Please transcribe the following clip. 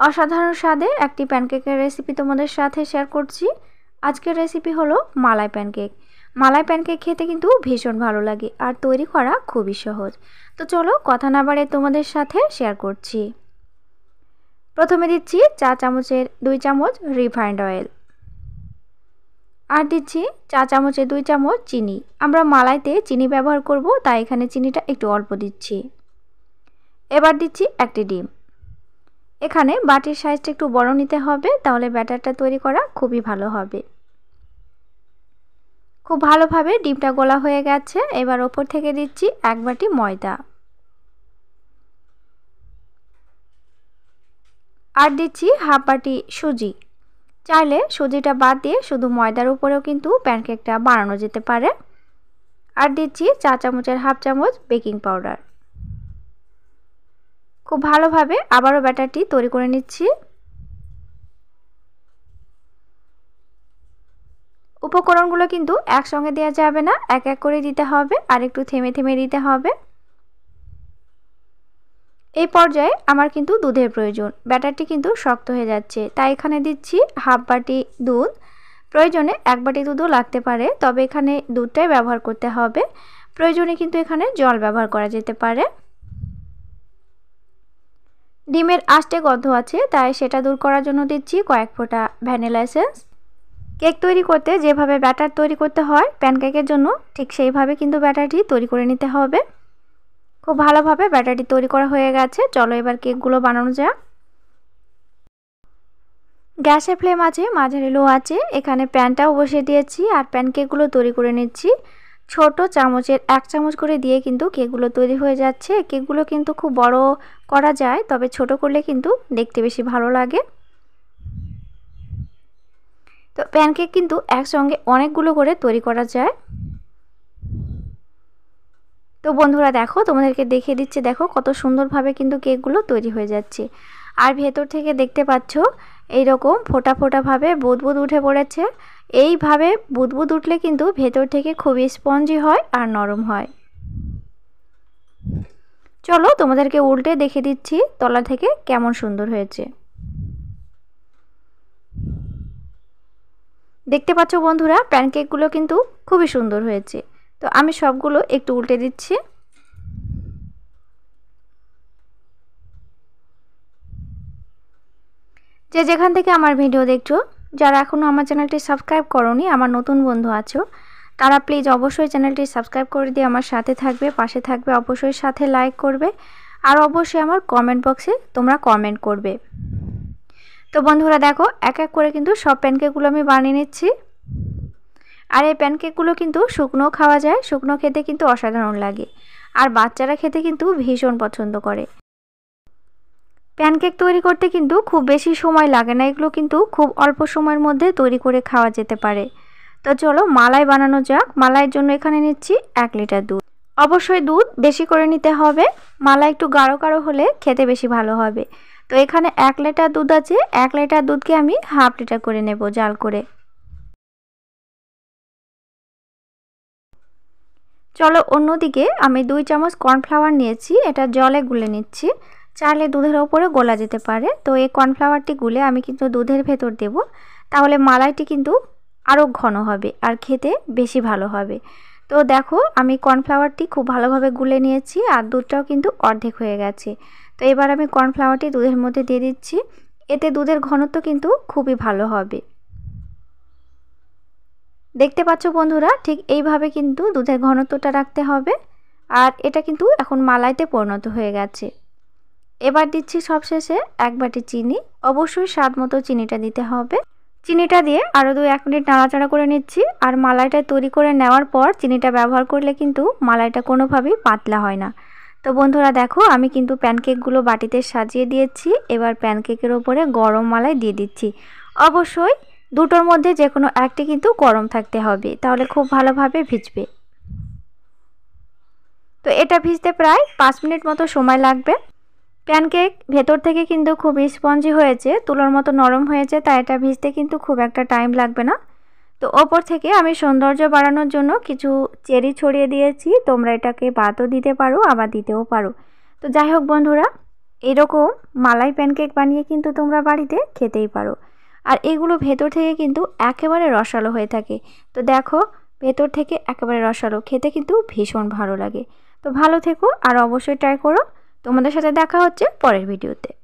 অসাধারণ স্বাদে একটি প্যানকেকের রেসিপি তোমাদের সাথে শেয়ার করছি। আজকের রেসিপি হলো মালাই প্যানকেক। মালাই প্যানকেক খেতে কিন্তু ভীষণ ভালো লাগে আর তৈরি করা খুবই সহজ। তো চলো কথা না বাড়িয়ে তোমাদের সাথে শেয়ার করছি। প্রথমে দিচ্ছি চা চামচের 2 চামচ রিফাইন্ড অয়েল, আর দিচ্ছি চা চামচের 2 চামচ চিনি। আমরা মালাইতে চিনি ব্যবহার করব, তাই এখানে চিনিটা একটু অল্প দিচ্ছি। এবার দিচ্ছি একটি ডিম। এখানে বাটির সাইজটা একটু বড় নিতে হবে, তাহলে ব্যাটারটা তৈরি করা খুবই ভালো হবে। খুব ভালোভাবে ডিমটা গোলা হয়ে গেছে। এবার ওপর থেকে দিচ্ছি 1 বাটি ময়দা, আর দিচ্ছি হাফ বাটি সুজি। চাইলে সুজিটা বাদ দিয়ে শুধু ময়দার উপরেও কিন্তু প্যানকেকটা বানানো যেতে পারে। আর দিচ্ছি চা চামচের হাফ চামচ বেকিং পাউডার। খুব ভালোভাবে আবারও ব্যাটারটি তৈরি করে নিচ্ছি। উপকরণগুলো কিন্তু একসঙ্গে দেওয়া যাবে না, এক এক করে দিতে হবে আর একটু থেমে থেমে দিতে হবে। এই পর্যায়ে আমার কিন্তু দুধের প্রয়োজন। ব্যাটারটি কিন্তু শক্ত হয়ে যাচ্ছে, তাই এখানে দিচ্ছি হাফ বাটি দুধ। প্রয়োজনে 1 বাটি দুধও লাগতে পারে, তবে এখানে দুধটাই ব্যবহার করতে হবে। প্রয়োজনে কিন্তু এখানে জল ব্যবহার করা যেতে পারে। ডিমের আষ্টে গন্ধ আছে, তাই সেটা দূর করার জন্য দিচ্ছি কয়েক ফোঁটা ভ্যানিলা এসেন্স। কেক তৈরি করতে যেভাবে ব্যাটার তৈরি করতে হয় প্যানকেকের জন্য, ঠিক সেইভাবে কিন্তু ব্যাটারটি তৈরি করে নিতে হবে। খুব ভালোভাবে ব্যাটারটি তৈরি করা হয়ে গেছে। চলো এবার কেকগুলো বানানো যাক। গ্যাসের ফ্লেম আছে মাঝারি লো আছে। এখানে প্যানটাও বসিয়ে দিয়েছি আর প্যানকেকগুলো তৈরি করে নিচ্ছি। ছোট চামচের 1 চামচ করে দিয়ে কিন্তু কেকগুলো তৈরি হয়ে যাচ্ছে। কেকগুলো কিন্তু খুব বড় করা যায়, তবে ছোট করলে কিন্তু দেখতে বেশি ভালো লাগে। তো প্যানকেক কিন্তু একসঙ্গে অনেকগুলো করে তৈরি করা যায়। তো বন্ধুরা দেখো, তোমাদেরকে দেখিয়ে দিচ্ছি, দেখো কত সুন্দরভাবে কিন্তু কেকগুলো তৈরি হয়ে যাচ্ছে। আর ভেতর থেকে দেখতে পাচ্ছ এইরকম ফোটা ফোটা ভাবে বুদবুদ উঠে পড়েছে। এইভাবে বুদবুদ উঠলে কিন্তু ভেতর থেকে খুবই স্পঞ্জি হয় আর নরম হয়। চলো তোমাদেরকে উল্টে দেখিয়ে দিচ্ছি তলা থেকে কেমন সুন্দর হয়েছে। দেখতে পাচ্ছ বন্ধুরা, প্যানকেকগুলো কিন্তু খুবই সুন্দর হয়েছে। তো আমি সবগুলো একটু উল্টে দিচ্ছি। যে যেখান থেকে আমার ভিডিও দেখছো, যারা এখনও আমার চ্যানেলটি সাবস্ক্রাইব করোনি, আমার নতুন বন্ধু আছো, তারা প্লিজ অবশ্যই চ্যানেলটি সাবস্ক্রাইব করে দিয়ে আমার সাথে থাকবে, পাশে থাকবে, অবশ্যই সাথে লাইক করবে আর অবশ্যই আমার কমেন্ট বক্সে তোমরা কমেন্ট করবে। তো বন্ধুরা দেখো, এক এক করে কিন্তু সব প্যানকেকগুলো আমি বানিয়ে নিচ্ছি। আর এই প্যানকেকগুলো কিন্তু শুকনো খাওয়া যায়, শুকনো খেতে কিন্তু অসাধারণ লাগে আর বাচ্চারা খেতে কিন্তু ভীষণ পছন্দ করে। প্যানকেক তৈরি করতে কিন্তু খুব বেশি সময় লাগে না, এগুলো কিন্তু খুব অল্প সময়ের মধ্যে তৈরি করে খাওয়া যেতে পারে। তো চলো মালাই বানানো যাক। মালাইয়ের জন্য এখানে নিচ্ছি 1 লিটার দুধ। অবশ্যই দুধ বেশি করে নিতে হবে, মালাই একটু গাঢ় গাঢ় হলে খেতে বেশি ভালো হবে। তো এখানে 1 লিটার দুধ আছে, 1 লিটার দুধকে আমি হাফ লিটার করে নেব জাল করে। চলো অন্যদিকে আমি 2 চামচ কর্নফ্লাওয়ার নিয়েছি, এটা জলে গুলে নিচ্ছি। চাইলে দুধের ওপরে গোলা যেতে পারে। তো এই কর্নফ্লাওয়ারটি গুলে আমি কিন্তু দুধের ভেতর দেব, তাহলে মালাইটি কিন্তু আরও ঘন হবে আর খেতে বেশি ভালো হবে। তো দেখো আমি কর্নফ্লাওয়ারটি খুব ভালোভাবে গুলে নিয়েছি আর দুধটাও কিন্তু অর্ধেক হয়ে গেছে। তো এবার আমি কর্নফ্লাওয়ারটি দুধের মধ্যে দিয়ে দিচ্ছি। এতে দুধের ঘনত্ব কিন্তু খুবই ভালো হবে। দেখতে পাচ্ছ বন্ধুরা, ঠিক এইভাবে কিন্তু দুধের ঘনত্বটা রাখতে হবে। আর এটা কিন্তু এখন মালাইতে পরিণত হয়ে গেছে। এবার দিচ্ছি সবশেষে 1 বাটি চিনি। অবশ্যই স্বাদ মতো চিনিটা দিতে হবে। চিনিটা দিয়ে আরও 2-1 মিনিট নাড়াচাড়া করে নিচ্ছি। আর মালাইটা তৈরি করে নেওয়ার পর চিনিটা ব্যবহার করলে কিন্তু মালাইটা কোনোভাবেই পাতলা হয় না। তো বন্ধুরা দেখো, আমি কিন্তু প্যানকেকগুলো বাটিতে সাজিয়ে দিয়েছি। এবার প্যানকেকের ওপরে গরম মালাই দিয়ে দিচ্ছি। অবশ্যই দুটোর মধ্যে যে কোনো একটি কিন্তু গরম থাকতে হবে, তাহলে খুব ভালোভাবে ভিজবে। তো এটা ভিজতে প্রায় 5 মিনিট মতো সময় লাগবে। প্যানকেক ভেতর থেকে কিন্তু খুব স্পঞ্জি হয়েছে, তুলোর মতো নরম হয়েছে, তাই এটা ভিজতে কিন্তু খুব একটা টাইম লাগবে না। তো ওপর থেকে আমি সৌন্দর্য বাড়ানোর জন্য কিছু চেরি ছড়িয়ে দিয়েছি। তোমরা এটাকে বাদও দিতে পারো, আবার দিতেও পারো। তো যাই হোক বন্ধুরা, এরকম মালাই প্যানকেক বানিয়ে কিন্তু তোমরা বাড়িতে খেতেই পারো। আর এগুলো ভেতর থেকে কিন্তু একেবারে রসালো হয়ে থাকে। তো দেখো, ভেতর থেকে একেবারে রসালো, খেতে কিন্তু ভীষণ ভালো লাগে। তো ভালো থেকো আর অবশ্যই ট্রাই করো। তোমাদের সাথে দেখা হচ্ছে পরের ভিডিওতে।